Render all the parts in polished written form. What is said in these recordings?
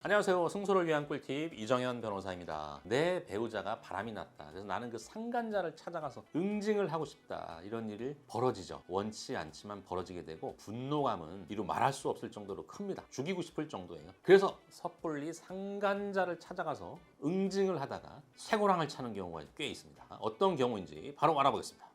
안녕하세요. 승소를 위한 꿀팁 이정현 변호사입니다. 내 배우자가 바람이 났다. 그래서 나는 그 상간자를 찾아가서 응징을 하고 싶다. 이런 일이 벌어지죠. 원치 않지만 벌어지게 되고 분노감은 이루 말할 수 없을 정도로 큽니다. 죽이고 싶을 정도예요. 그래서 섣불리 상간자를 찾아가서 응징을 하다가 쇠고랑을 차는 경우가 꽤 있습니다. 어떤 경우인지 바로 알아보겠습니다.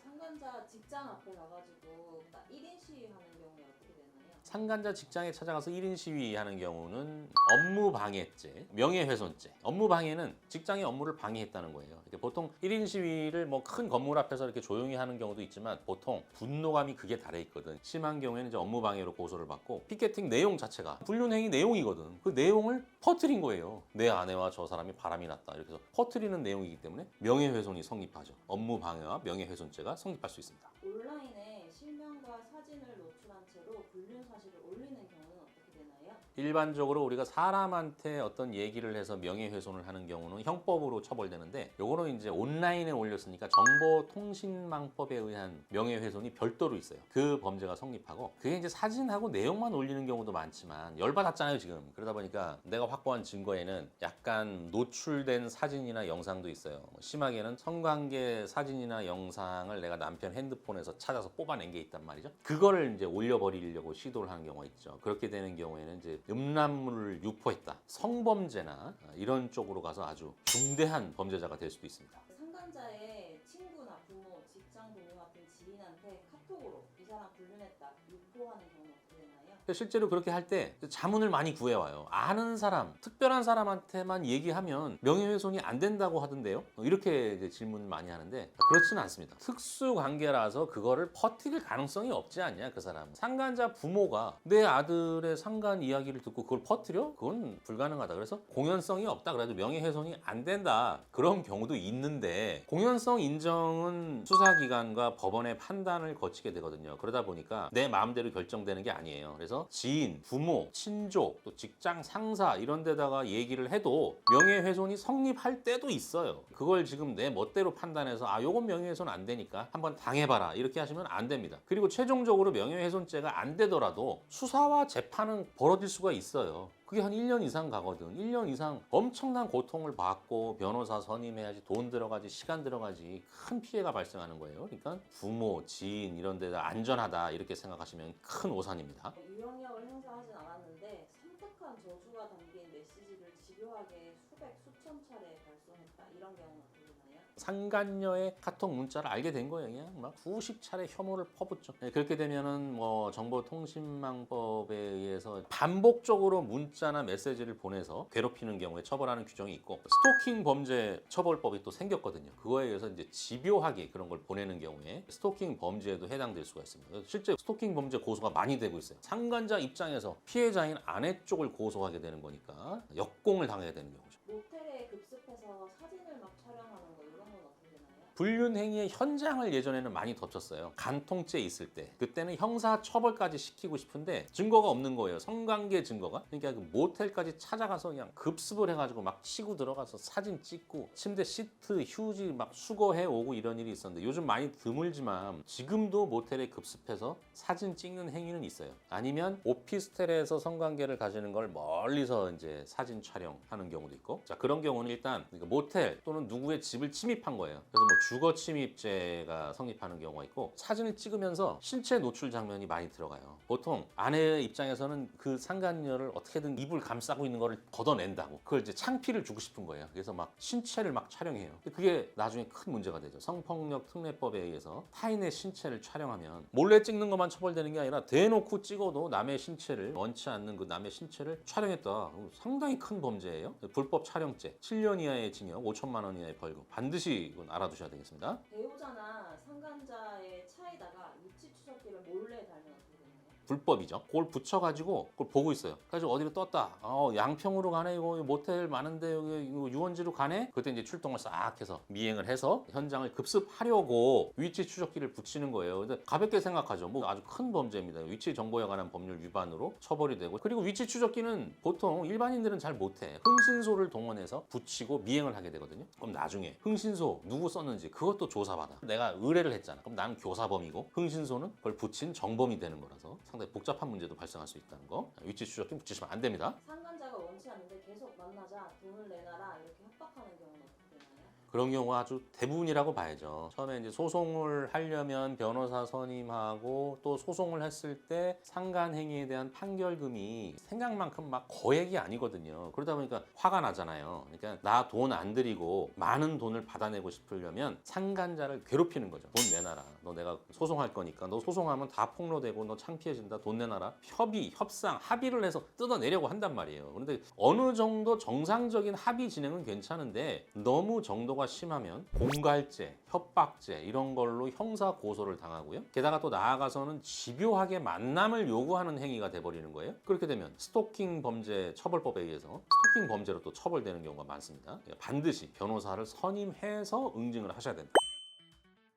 상간자 직장 앞에 가가지고 딱 1인 시위하는 경우에 어떻게 되나요? 상간자 직장에 찾아가서 1인 시위하는 경우는 업무방해죄, 명예훼손죄. 업무방해는 직장의 업무를 방해했다는 거예요. 이렇게 보통 1인 시위를 뭐 큰 건물 앞에서 이렇게 조용히 하는 경우도 있지만 보통 분노감이 극에 달해 있거든. 심한 경우에는 이제 업무방해로 고소를 받고 피켓팅 내용 자체가 불륜행위 내용이거든. 그 내용을 퍼뜨린 거예요. 내 아내와 저 사람이 바람이 났다. 이렇게 해서 퍼뜨리는 내용이기 때문에 명예훼손이 성립하죠. 업무방해와 명예훼손죄가 성립할 수 있습니다. 온라인에 실명과 사진을 노출한 채로 불륜 사실을 올리는 경우는 어떻게 되나요? 일반적으로 우리가 사람한테 어떤 얘기를 해서 명예훼손을 하는 경우는 형법으로 처벌되는데 요거는 이제 온라인에 올렸으니까 정보통신망법에 의한 명예훼손이 별도로 있어요. 그 범죄가 성립하고 그게 이제 사진하고 내용만 올리는 경우도 많지만 열받았잖아요 지금. 그러다 보니까 내가 확보한 증거에는 약간 노출된 사진이나 영상도 있어요. 심하게는 성관계 사진이나 영상을 내가 남편 핸드폰에서 찾아서 뽑아낸 게 있단 말이죠. 그거를 이제 올려버리려고 시도를 하는 경우가 있죠. 그렇게 되는 경우에는 이제 음란물을 유포했다. 성범죄나 이런 쪽으로 가서 아주 중대한 범죄자가 될 수도 있습니다. 상간자의 친구나 부모, 직장 동료 같은 지인한테 카톡으로 이 사람 불륜했다 유포하는 경우는 어떻게 되나요? 실제로 그렇게 할 때 자문을 많이 구해와요. 아는 사람, 특별한 사람한테만 얘기하면 명예훼손이 안 된다고 하던데요. 이렇게 이제 질문을 많이 하는데 그렇지는 않습니다. 특수관계라서 그거를 퍼뜨릴 가능성이 없지 않냐 그 사람. 상간자 부모가 내 아들의 상간 이야기를 듣고 그걸 퍼뜨려? 그건 불가능하다. 그래서 공연성이 없다. 그래도 명예훼손이 안 된다. 그런 경우도 있는데 공연성 인정은 수사기관과 법원의 판단을 거치게 되거든요. 그러다 보니까 내 마음대로 결정되는 게 아니에요. 그래서 지인, 부모, 친족, 또 직장 상사 이런 데다가 얘기를 해도 명예훼손이 성립할 때도 있어요. 그걸 지금 내 멋대로 판단해서 요건 명예훼손 안 되니까 한번 당해봐라 이렇게 하시면 안 됩니다. 그리고 최종적으로 명예훼손죄가 안 되더라도 수사와 재판은 벌어질 수가 있어요. 그게 한 1년 이상 가거든. 1년 이상 엄청난 고통을 받고 변호사 선임해야지 돈 들어가지 시간 들어가지 큰 피해가 발생하는 거예요. 그러니까 부모, 지인 이런 데다 안전하다 이렇게 생각하시면 큰 오산입니다. 유형력을 행사하진 않았는데 섬뜩한 저주가 담긴 메시지를 집요하게 수천 차례 발송했다 이런 경우는 어떻게 되나요? 상간녀의 카톡 문자를 알게 된 거예요. 그냥 막 수십 차례 혐오를 퍼붓죠. 그렇게 되면은 뭐 정보통신망법에 의해서 반복적으로 문자나 메시지를 보내서 괴롭히는 경우에 처벌하는 규정이 있고 스토킹 범죄 처벌법이 또 생겼거든요. 그거에 의해서 이제 집요하게 그런 걸 보내는 경우에 스토킹 범죄에도 해당될 수가 있습니다. 실제 스토킹 범죄 고소가 많이 되고 있어요. 상간자 입장에서 피해자인 아내 쪽을 고소하게 되는 거니까 역공을 당해야 되는 경우죠. 모텔에 급습해서 사진을 막 촬영하는 거 이런 건 어떻게 되나요? 불륜 행위의 현장을 예전에는 많이 덮쳤어요. 간통죄 있을 때. 그때는 형사 처벌까지 시키고 싶은데 증거가 없는 거예요. 성관계 증거가. 그러니까 그 모텔까지 찾아가서 그냥 급습을 해가지고 막 치고 들어가서 사진 찍고 침대 시트, 휴지 막 수거해 오고 이런 일이 있었는데 요즘 많이 드물지만 지금도 모텔에 급습해서 사진 찍는 행위는 있어요. 아니면 오피스텔에서 성관계를 가지는 걸 멀리서 이제 사진 촬영하는 경우도 있고. 자, 그런 경우는 일단 모텔 또는 누구의 집을 침입한 거예요. 그래서 뭐 주거 침입죄가 성립하는 경우가 있고 사진을 찍으면서 신체 노출 장면이 많이 들어가요. 보통 아내의 입장에서는 그 상간녀를 어떻게든 이불 감싸고 있는 거를 걷어낸다고 그걸 이제 창피를 주고 싶은 거예요. 그래서 막 신체를 막 촬영해요. 그게 나중에 큰 문제가 되죠. 성폭력 특례법에 의해서 타인의 신체를 촬영하면 몰래 찍는 것만 처벌되는 게 아니라 대놓고 찍어도 남의 신체를 원치 않는 그 남의 신체를 촬영했다. 상당히 큰 범죄예요. 불법 촬영죄 7년 이하의 징역 5천만 원 이하의 벌금 반드시 이건 알아두셔야 되겠습니다. 배우자나 상간자의 차에다가 위치 추적기를 몰래 달면 어떻게 되나요? 불법이죠. 그걸 붙여가지고 그걸 보고 있어요. 그래서 어디로 떴다. 양평으로 가네. 이거 모텔 많은데 여기 이거 유원지로 가네. 그때 이제 출동을 싹 해서 미행을 해서 현장을 급습하려고 위치 추적기를 붙이는 거예요. 근데 가볍게 생각하죠. 뭐 아주 큰 범죄입니다. 위치 정보에 관한 법률 위반으로 처벌이 되고 그리고 위치 추적기는 보통 일반인들은 잘 못해. 흥신소를 동원해서 붙이고 미행을 하게 되거든요. 그럼 나중에 흥신소 누구 썼는지 그것도 조사받아. 내가 의뢰를 했잖아. 그럼 나는 교사범이고 흥신소는 그걸 붙인 정범이 되는 거라서 상당히 복잡한 문제도 발생할 수 있다는 거. 위치 추적기 묻히시면 안 됩니다. 상간자가 원치 않는데 계속 만나자, 돈을 내놔라 이렇게 협박하는 경우는 어떻게 되나요? 그런 경우가 아주 대부분이라고 봐야죠. 처음에 이제 소송을 하려면 변호사 선임하고 또 소송을 했을 때 상간 행위에 대한 판결금이 생각만큼 막 거액이 아니거든요. 그러다 보니까 화가 나잖아요. 그러니까 나 돈 안 들이고 많은 돈을 받아내고 싶으려면 상간자를 괴롭히는 거죠. 돈 내놔라. 너 내가 소송할 거니까 너 소송하면 다 폭로되고 너 창피해진다. 돈 내놔라. 협의, 협상, 합의를 해서 뜯어내려고 한단 말이에요. 그런데 어느 정도 정상적인 합의 진행은 괜찮은데 너무 정도가 심하면 공갈죄, 협박죄 이런 걸로 형사 고소를 당하고요. 게다가 또 나아가서는 집요하게 만남을 요구하는 행위가 돼버리는 거예요. 그렇게 되면 스토킹 범죄 처벌법에 의해서 스토킹 범죄로 또 처벌되는 경우가 많습니다. 반드시 변호사를 선임해서 응징을 하셔야 된다.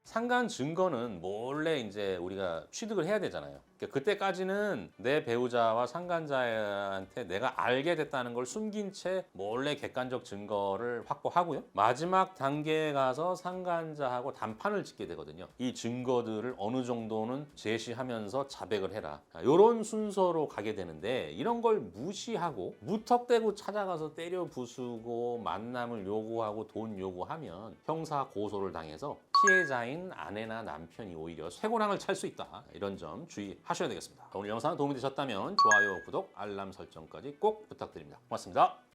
상간 증거는 몰래 이제 우리가 취득을 해야 되잖아요. 그러니까 그때까지는 내 배우자와 상간자한테 내가 알게 됐다는 걸 숨긴 채 몰래 객관적 증거를 확보하고요. 마지막 단계에 가서 상간자하고 단판을 짓게 되거든요. 이 증거들을 어느 정도는 제시하면서 자백을 해라. 이런 순서로 가게 되는데 이런 걸 무시하고 무턱대고 찾아가서 때려 부수고 만남을 요구하고 돈 요구하면 형사 고소를 당해서 피해자인 아내나 남편이 오히려 쇠고랑을 찰 수 있다. 이런 점 주의하셔야 되겠습니다. 오늘 영상 도움이 되셨다면 좋아요, 구독, 알람 설정까지 꼭 부탁드립니다. 고맙습니다.